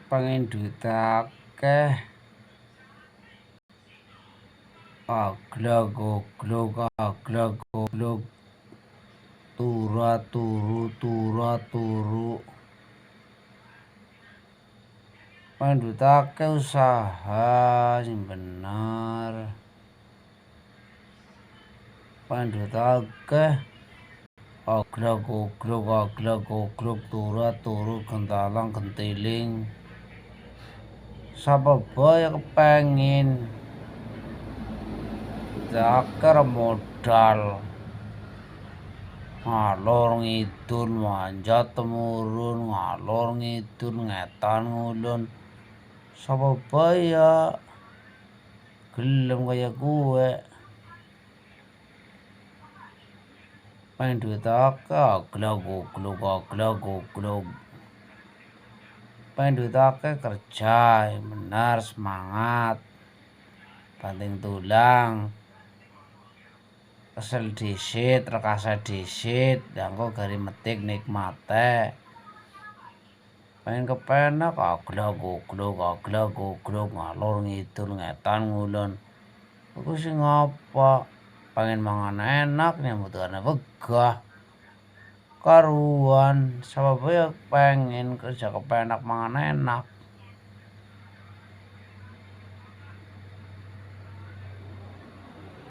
pengen duit akeh aglag turu pengen duit akeh usaha sing bener pengen duit akeh aglag turu gentalang gentiling sapa bae kepengin zakar modal ngalor ngidul manjat temurun ngalor ngidul ngetan ngulon sapa bae ya gelem kaya gue pengen duit akeh aglag pengen duit akeh kerja bener semangat banting tulang kesel disit rekasa disit dangko gari metik nikmate pengen kepenak aglag ngalor ngidul ngetan ngulon aku sing apa pengen mangan enak nyambutane wegah karuan sapa bae pengen kerja kepenak mangan enak